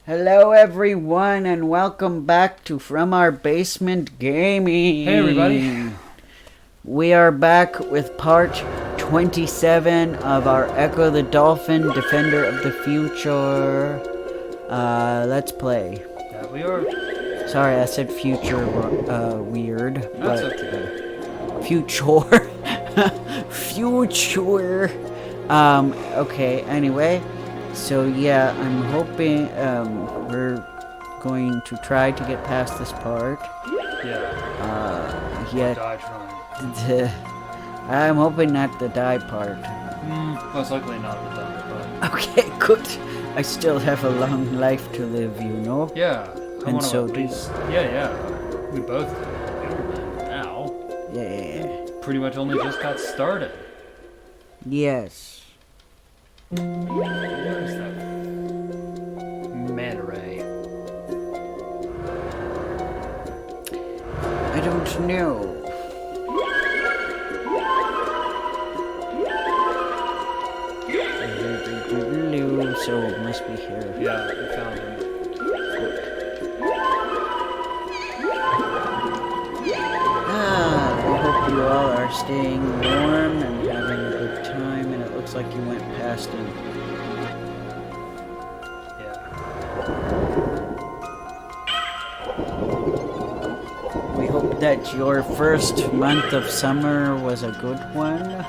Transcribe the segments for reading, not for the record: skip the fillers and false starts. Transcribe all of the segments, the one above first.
Hello everyone and welcome back to From Our Basement Gaming. Hey everybody. We are back with part 27 of our Ecco the Dolphin Defender of the Future. Let's play. Yeah, we are. Sorry, I said future weird. That's but, okay. Future. Future. Okay, anyway. So yeah, I'm hoping we're going to try to get past this part. Yeah. Yet Die trying. I'm hoping not the die part. Most likely not the die, but. Okay, good. I still have a long life to live, you know. Yeah. I And wanna so at do least. Yeah. We both do. Now. Yeah. Pretty much only just got started. Yes. Where is that? Manta Ray. I don't know. So it must be here. Yeah, I found him. We hope you all are staying warm and having a good time, and it looks like you went past him. Yeah. We hope that your first month of summer was a good one.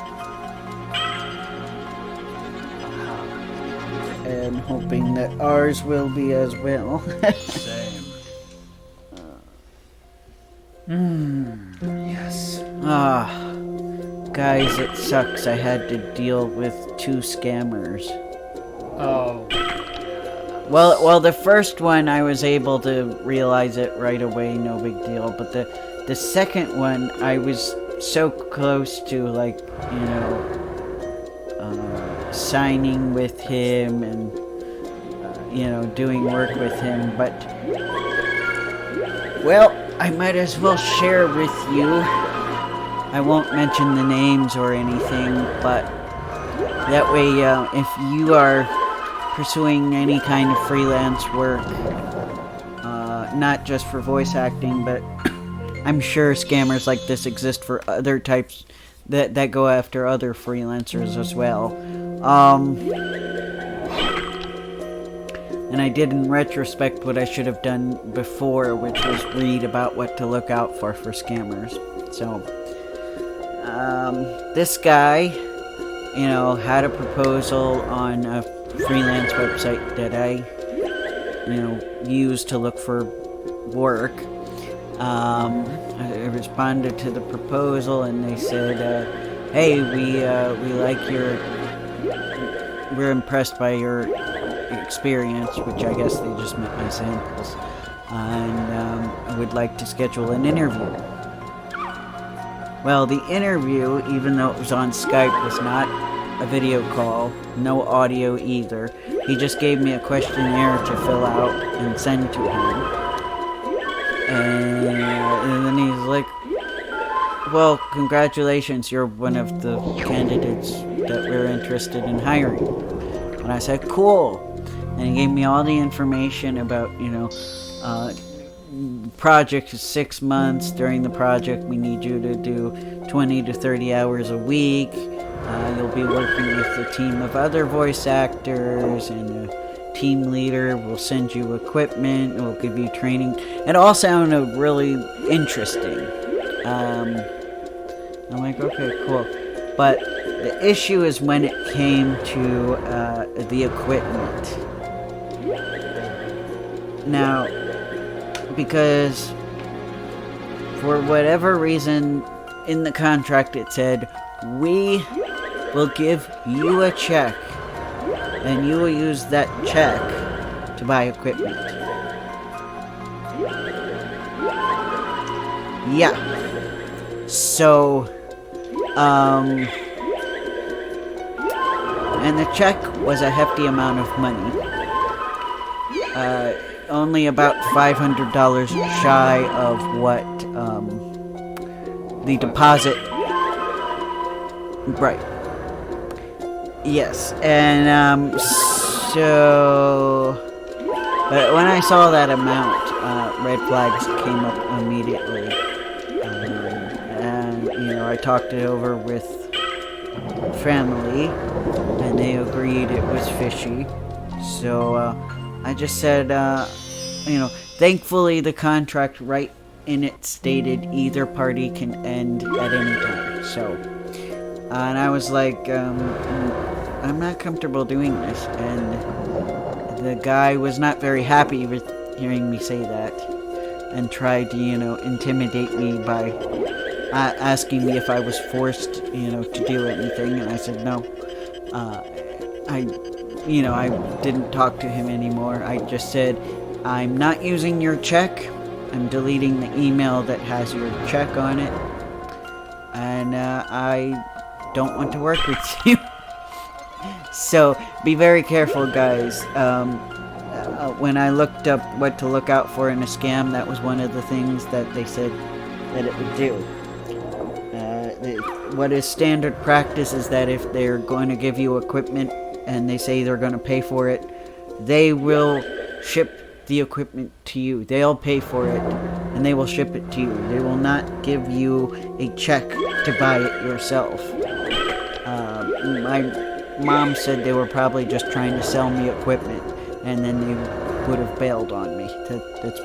And hoping that ours will be as well. Same. Yes. Guys, it sucks. I had to deal with 2 scammers. Oh. Well, the first one I was able to realize it right away, no big deal. But the second one, I was so close to, like, you know, signing with him and, you know, doing work with him. But, well, I might as well share with you. I won't mention the names or anything, but that way, if you are pursuing any kind of freelance work, not just for voice acting, but I'm sure scammers like this exist for other types that go after other freelancers as well. And I did in retrospect what I should have done before, which was read about what to look out for scammers. So, this guy, you know, had a proposal on a freelance website that I, you know, use to look for work. I responded to the proposal and they said, hey, we like we're impressed by your experience, which I guess they just meant my samples, and I would like to schedule an interview. Well, the interview, even though it was on Skype, was not a video call, no audio either. He just gave me a questionnaire to fill out and send to him. And then he's like, well, congratulations, you're one of the candidates that we're interested in hiring. And I said, cool. And he gave me all the information about, you know, project is 6 months. During the project, we need you to do 20 to 30 hours a week. You'll be working with a team of other voice actors, and a team leader will send you equipment, will give you training. It all sounded really interesting. I'm like, okay, cool. But the issue is when it came to the equipment. Now, because for whatever reason in the contract it said, we will give you a check and you will use that check to buy equipment. Yeah. So, and the check was a hefty amount of money. Only about $500 shy of what, the deposit. Right. Yes, and, so But when I saw that amount, red flags came up immediately. And, I talked it over with family, and they agreed it was fishy. So, I just said, thankfully the contract right in it stated either party can end at any time. So, and I was like, I'm not comfortable doing this. And the guy was not very happy with hearing me say that, and tried to, intimidate me by asking me if I was forced, to do anything. And I said no. I didn't talk to him anymore. I just said, I'm not using your check. I'm deleting the email that has your check on it. And I don't want to work with you. So be very careful, guys. When I looked up what to look out for in a scam, that was one of the things that they said that it would do. What is standard practice is that if they're going to give you equipment and they say they're going to pay for it, they will ship the equipment to you. They'll pay for it and they will ship it to you. They will not give you a check to buy it yourself. My mom said they were probably just trying to sell me equipment, and then they would have bailed on me. That's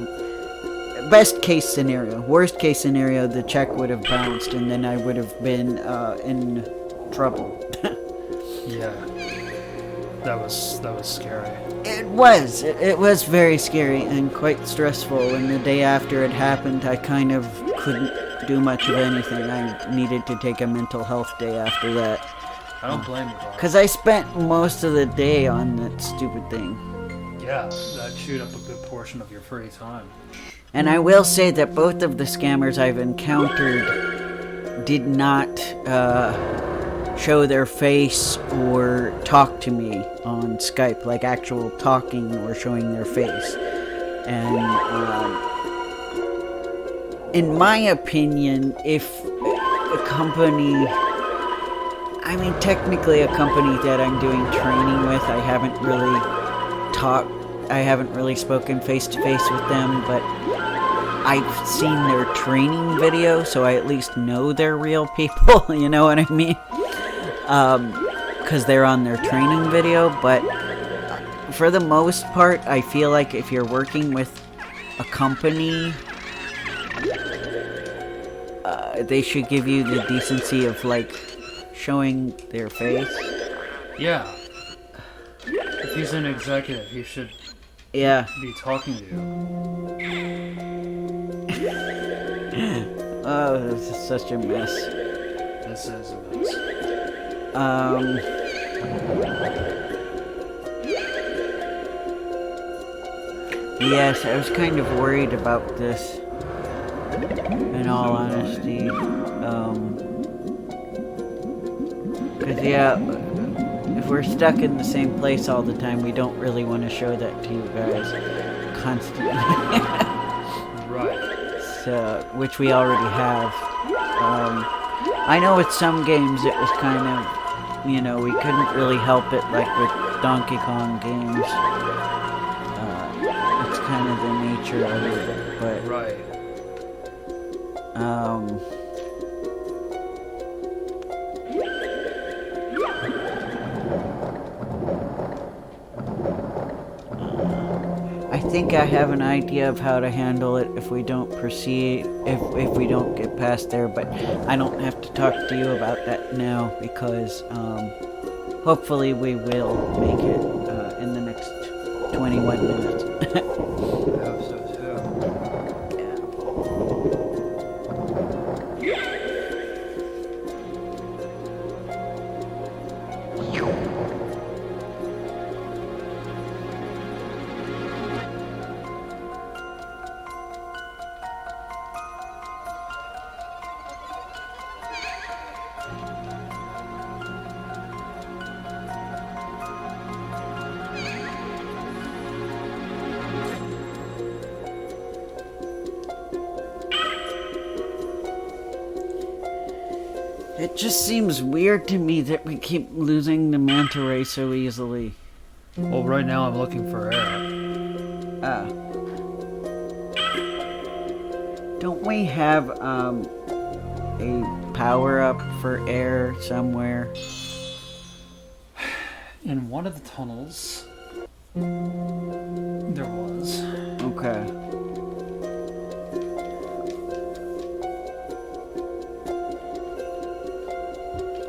best case scenario. Worst case scenario, the check would have bounced, and then I would have been in trouble. Yeah, that was scary. It was very scary and quite stressful. And the day after it happened, I kind of couldn't do much of anything. I needed to take a mental health day after that. I don't blame you, dog. Because I spent most of the day on that stupid thing. Yeah, that chewed up a good portion of your free time. And I will say that both of the scammers I've encountered did not show their face or talk to me on Skype, like actual talking or showing their face. And in my opinion, if a company... technically a company that I'm doing training with, I haven't really spoken face to face with them, but I've seen their training video, so I at least know they're real people, you know what I mean? Because they're on their training video, but for the most part, I feel like if you're working with a company, they should give you the decency of, showing their face. Yeah. If he's an executive, he should be talking to you. Oh, this is such a mess. This is a mess. Yes, I was kind of worried about this, in all honesty. Because, if we're stuck in the same place all the time, we don't really want to show that to you guys constantly. Right. So, which we already have. I know with some games it was kind of, we couldn't really help it, like with Donkey Kong games. It's kind of the nature of it, but... Right. I think I have an idea of how to handle it if we don't proceed, if we don't get past there, but I don't have to talk to you about that now, because hopefully we will make it in the next 21 minutes. I hope so too. It just seems weird to me that we keep losing the Manta Ray so easily. Well, right now I'm looking for air. Don't we have a power-up for air somewhere? In one of the tunnels, there was. Okay.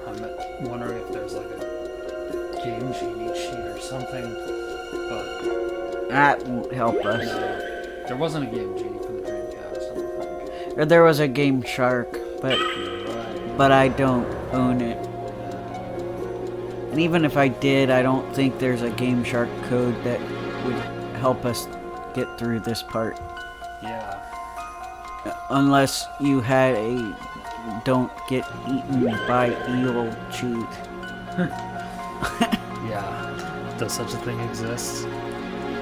I'm wondering if there's like a game genie sheet or something, but That won't help us. no, there wasn't a game genie for the Dreamcast, I don't think. Or there was a Game Shark, but I don't own it. And even if I did, I don't think there's a Game Shark code that would help us get through this part. Yeah. Unless you had a don't get eaten by eel cheat. Yeah. Does such a thing exist?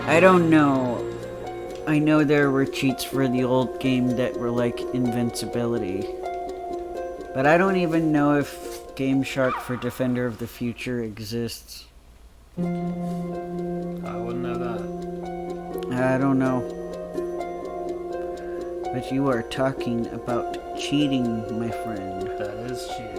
I don't know. I know there were cheats for the old game that were like invincibility. But I don't even know if Game Shark for Defender of the Future exists. I wouldn't know that. I don't know. But you are talking about cheating, my friend. That is cheating.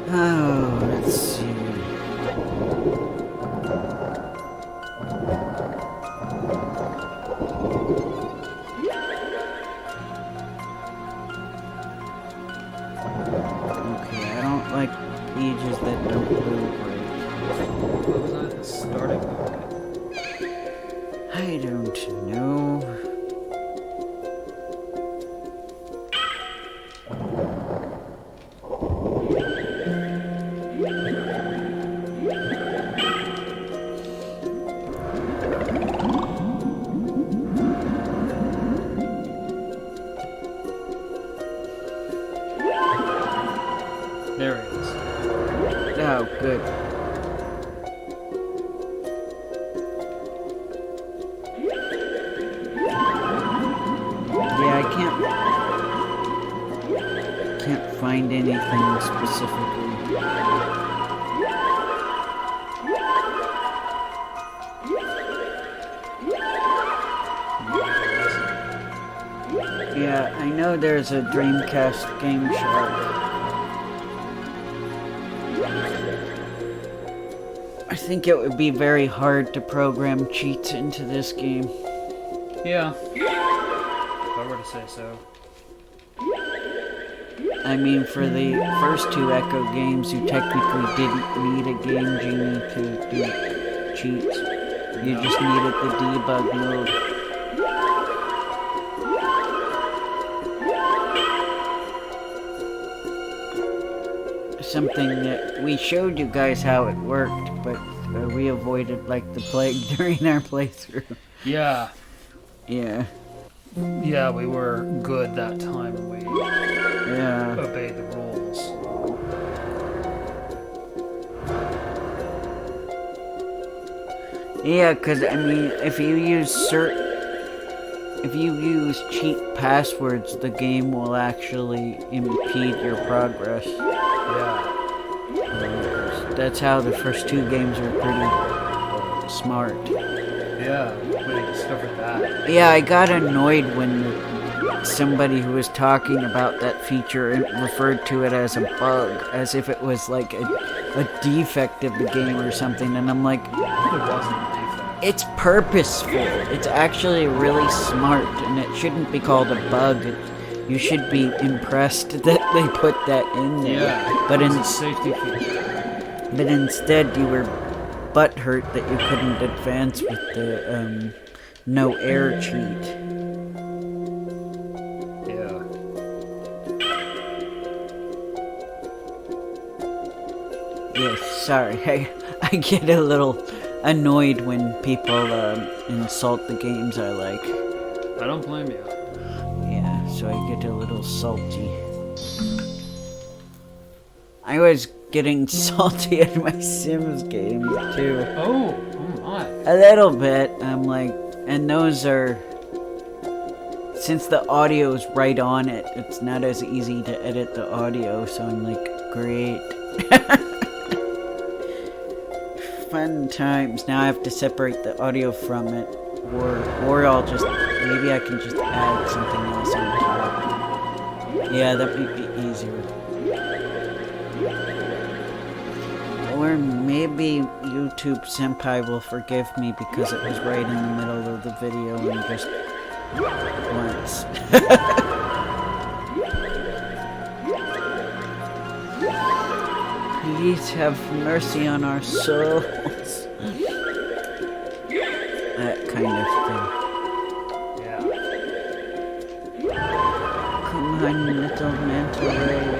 Oh, let's see. Okay, I don't like pages that don't move right. What was that? The starting point? I don't know. There he is. Oh, good. Yeah, I can't find anything specifically. Yeah, I know there's a Dreamcast Game Shark. I think it would be very hard to program cheats into this game. Yeah. If I were to say so. I mean, for the first two Echo games, you technically didn't need a Game Genie to do cheats. You just needed the debug mode. Something that we showed you guys how it worked, but we avoided like the plague during our playthrough. Yeah. Yeah. Yeah, we were good that time and we Yeah. obeyed the rules. Yeah, because I mean, if you use cheat passwords, the game will actually impede your progress. Yeah. That's how the first two games are pretty smart. Yeah, we discovered that. Yeah, I got annoyed when somebody who was talking about that feature referred to it as a bug, as if it was like a defect of the game or something, and I'm like, It wasn't a defect. it's purposeful. It's actually really smart, and it shouldn't be called a bug. You should be impressed that they put that in there. Yeah, but it's a safety feature. But instead, you were butthurt that you couldn't advance with the no air cheat. Yeah. Yes, sorry. I get a little annoyed when people insult the games I like. I don't blame you. Yeah, so I get a little salty. I was getting salty at my Sims games too. Oh my. A little bit. I'm like, and those are since the audio is right on it, it's not as easy to edit the audio, so I'm like, great. Fun times. Now I have to separate the audio from it, or I'll just, maybe I can just add something else on top. Yeah, that might be easier. Or maybe YouTube Senpai will forgive me because it was right in the middle of the video and just once. Please have mercy on our souls. That kind of thing. Yeah. Come on, little Manta Ray.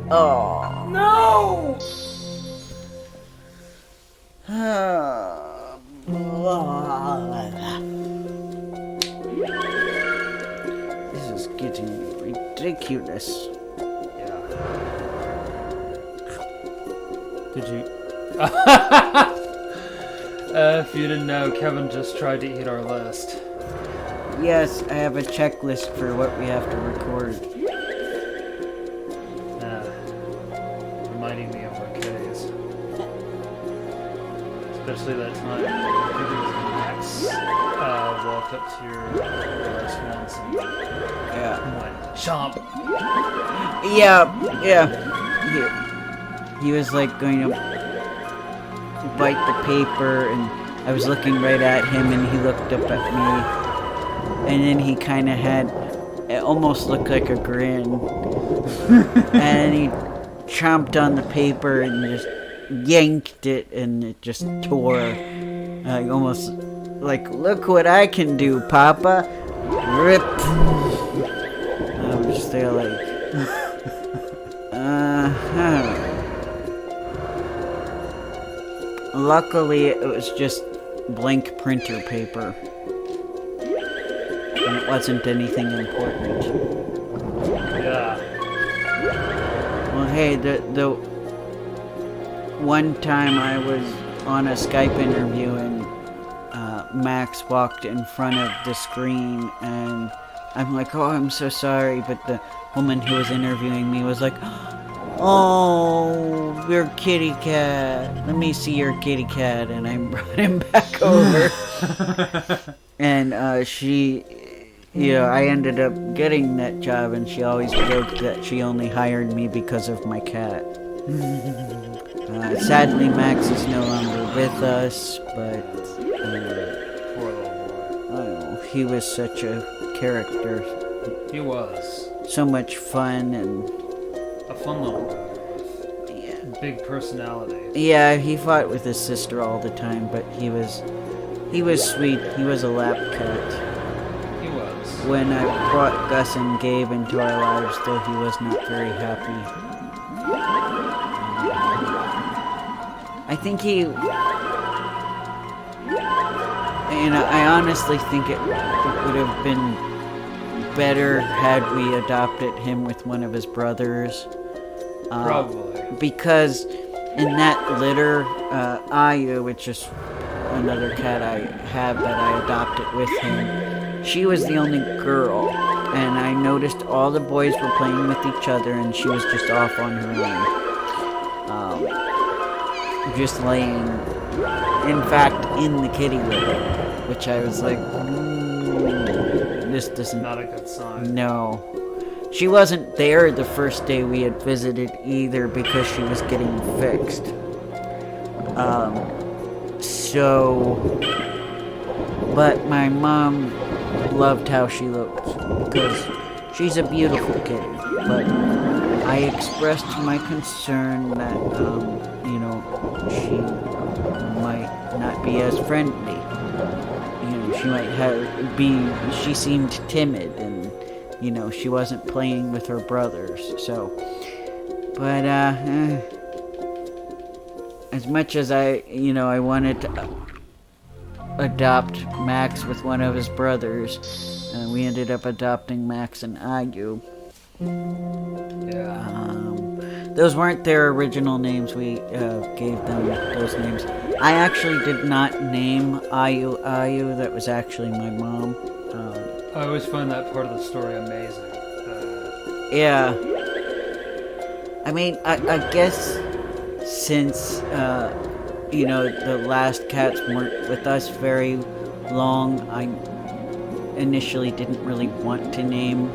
Oh. No! This is getting ridiculous. Yeah. Did you... if you didn't know, Kevin just tried to eat our list. Yes, I have a checklist for what we have to record. Reminding me of our kitties. Especially that time, I think it was Max, walked up to your house once and went, chomp! Yeah. He was like going to bite the paper, and I was looking right at him, and he looked up at me, and then he kind of had, it almost looked like a grin, and he chomped on the paper and just yanked it, and it just tore. Almost like, look what I can do, Papa. Rip. I was just there like, Luckily, it was just blank printer paper. And it wasn't anything important. Yeah. Well, hey, the one time I was on a Skype interview and Max walked in front of the screen, and I'm like, oh, I'm so sorry, but the woman who was interviewing me was like, oh, your kitty cat. Let me see your kitty cat. And I brought him back over. And she, I ended up getting that job, and she always joked that she only hired me because of my cat. Sadly, Max is no longer with us, but Poor little boy. he was such a character. He was. So much fun and... A fun little guy. Yeah. Big personality. Yeah, he fought with his sister all the time, but he was sweet. He was a lap cat. He was. When I brought Gus and Gabe into our lives, though, he was not very happy. I think I honestly think it would have been better had we adopted him with one of his brothers. Probably. Because in that litter, Ayu, which is another cat I have that I adopted with him, she was the only girl. And I noticed all the boys were playing with each other, and she was just off on her own. Just laying, in fact, in the kitty litter, which I was like, this doesn't... Not a good sign. No. She wasn't there the first day we had visited either, because she was getting fixed. But my mom loved how she looked, because she's a beautiful kitty. But I expressed my concern that, she might not be as friendly. She might she seemed timid, and, she wasn't playing with her brothers, so. But, as much as I wanted to adopt Max with one of his brothers, we ended up adopting Max and Ayu. Yeah. Those weren't their original names. We gave them those names I actually did not name Ayu Ayu. That was actually my mom. I always find that part of the story amazing. Yeah. I mean, I guess since, you know, the last cats weren't with us very long, I initially didn't really want to name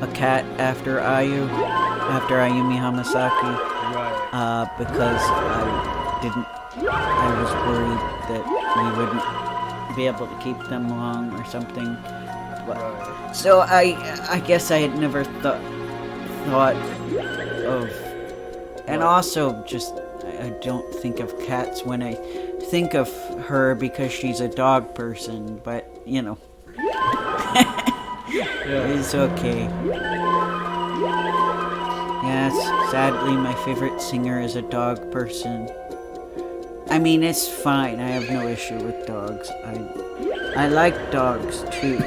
a cat after Ayu, after Ayumi Hamasaki. Right. Because I was worried that we wouldn't be able to keep them long or something. But, Right. so I guess I had never thought of, and also just I don't think of cats when I think of her because she's a dog person, but you know, Yeah. it's okay. Yes, sadly my favorite singer is a dog person. I mean, it's fine, I have no issue with dogs. I like dogs too.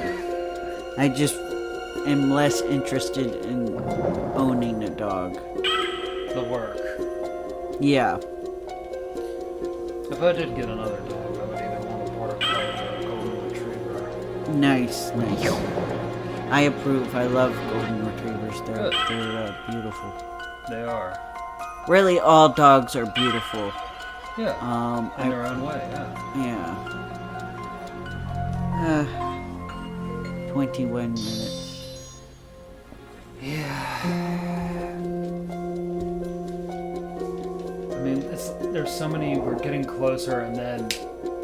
I just am less interested in owning a dog. The work. Yeah. If I did get another dog, I would either want a border collie or a golden retriever. Nice, nice. I approve. I love golden retrievers. They're Good. beautiful. They are. Really, all dogs are beautiful. Yeah. In their own way, yeah. Yeah. 21 minutes. Yeah. I mean, there's so many. We're getting closer, and then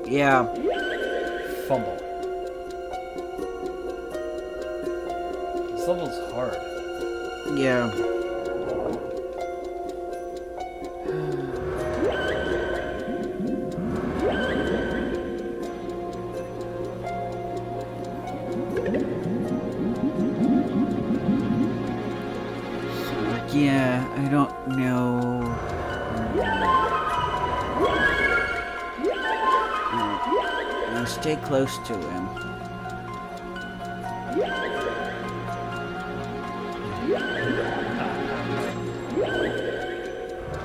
Yeah. fumble. This level's hard. Yeah. Yeah, I don't know. Now stay close to him.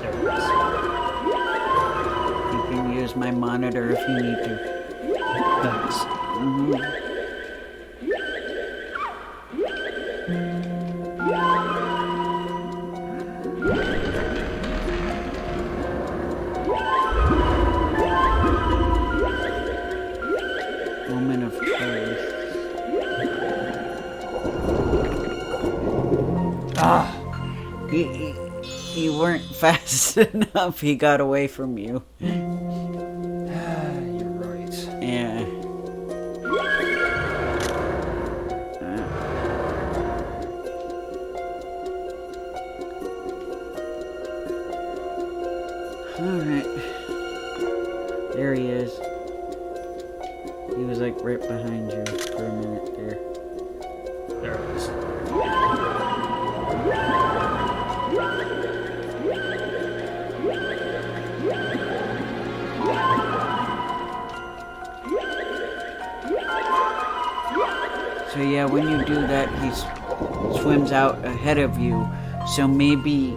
There it is. You can use my monitor if you need to. Thanks. Mhm. Moment of truth. Ah! You weren't fast enough. He got away from you. You're right. Yeah. Alright. There he is. He was like right behind you for a minute there. There it is. So yeah, when you do that, he swims out ahead of you. So maybe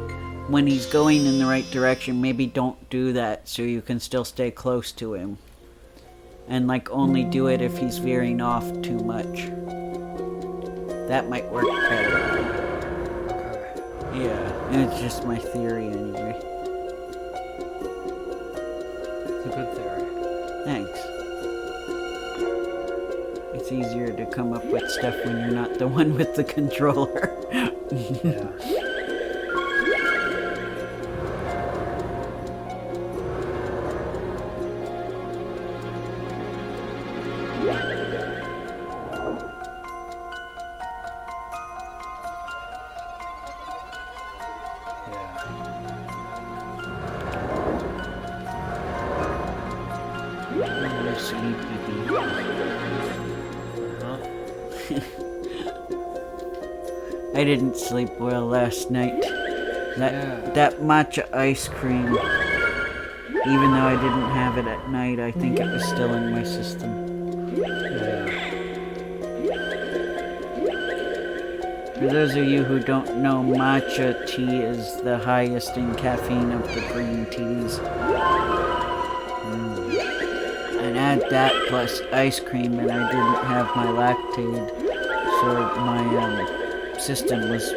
when he's going in the right direction, maybe don't do that so you can still stay close to him. And like only do it if he's veering off too much. That might work better. Okay. Yeah, and it's just my theory anyway. It's a good theory. Thanks. It's easier to come up with stuff when you're not the one with the controller. Yeah. Oh, sleepy baby. I didn't sleep well last night. That matcha ice cream, even though I didn't have it at night, I think it was still in my system. Yeah. For those of you who don't know, matcha tea is the highest in caffeine of the green teas. And add that plus ice cream, and I didn't have my lactate, so my system was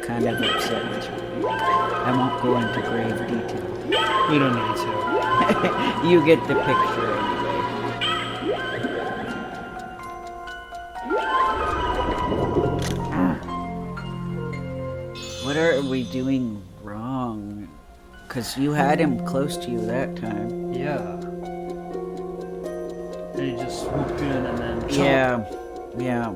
kind of upset. I won't go into grave detail. We don't need to. You get the picture anyway. What are we doing wrong? Because you had him close to you that time. Yeah. And he just swooped in and then... Yeah. Yeah.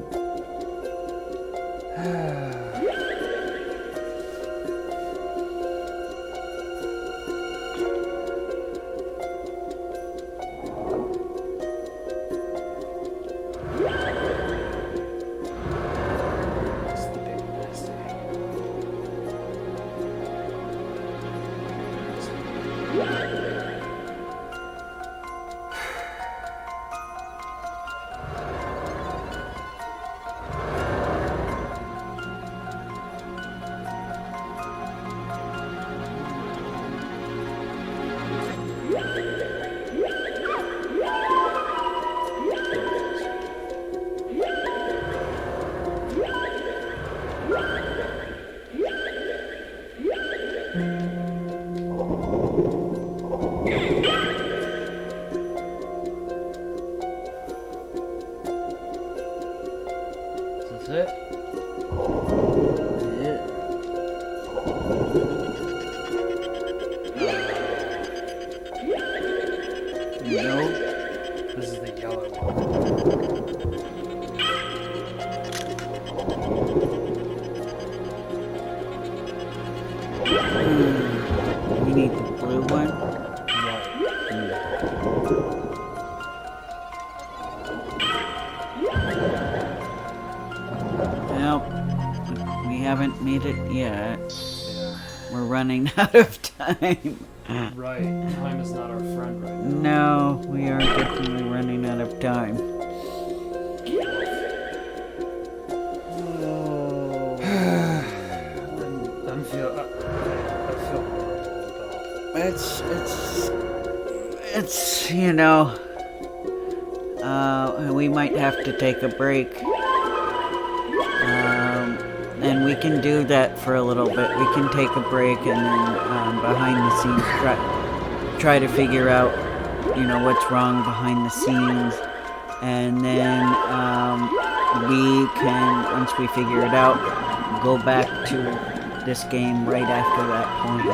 Out of time. Right. Time is not our friend right now. No, we are definitely running out of time. I feel horrible. It's you know, we might have to take a break. And we can do that for a little bit. We can take a break and then behind the scenes try to figure out, you know, what's wrong behind the scenes. And then we can, once we figure it out, go back to this game right after that point.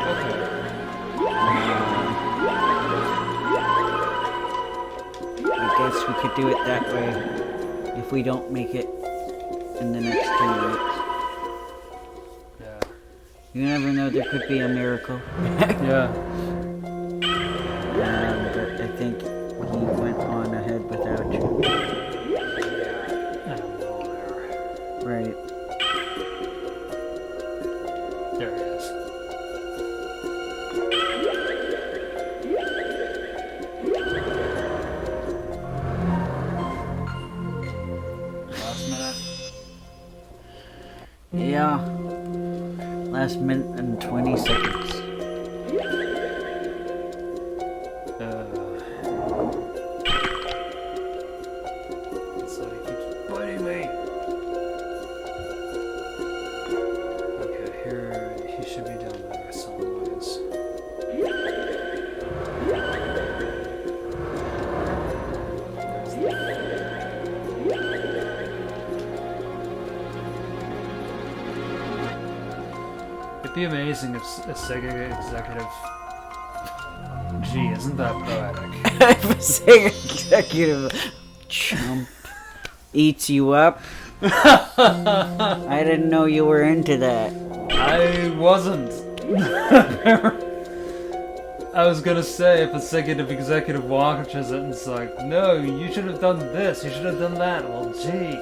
I guess we could do it that way if we don't make it in the next 2 minutes. You never know, there could be a miracle. Yeah. But I think he went on ahead without you. Right. There he is. Last minute? Yeah. Last minute and 20 seconds. So he keeps biting me. Okay, here he should be down there somewhere. It'd be amazing if a Sega executive... Gee, isn't that poetic? If a Sega executive chump eats you up. I didn't know you were into that. I wasn't. I was gonna say, if a Sega executive watches it and it's like, no, you should have done this, you should have done that. Well, gee.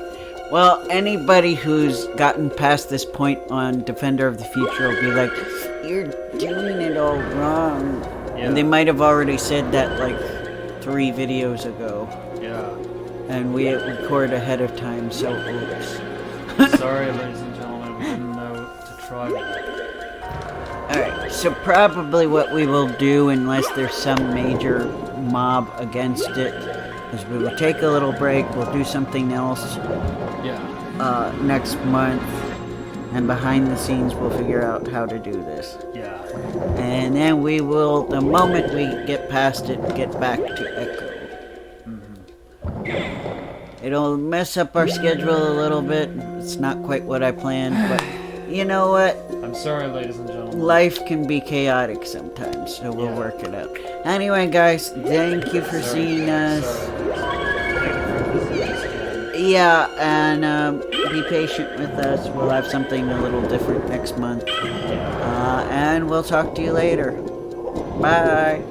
Well, anybody who's gotten past this point on Defender of the Future will be like, you're doing it all wrong. Yeah. And they might have already said that like 3 videos ago. Yeah. And we record ahead of time, so oops. Sorry, ladies and gentlemen, we didn't know to try that. Alright, so probably what we will do, unless there's some major mob against it, is we will take a little break, we'll do something else next month, and behind the scenes we'll figure out how to do this. Yeah. And then we will, the moment we get past it, get back to Echo. It'll mess up our schedule a little bit, it's not quite what I planned, but you know what? I'm sorry, ladies and gentlemen. Life can be chaotic sometimes, so we'll work it out. Anyway, guys, thank you for seeing us. Yeah, and be patient with us. We'll have something a little different next month. And we'll talk to you later. Bye.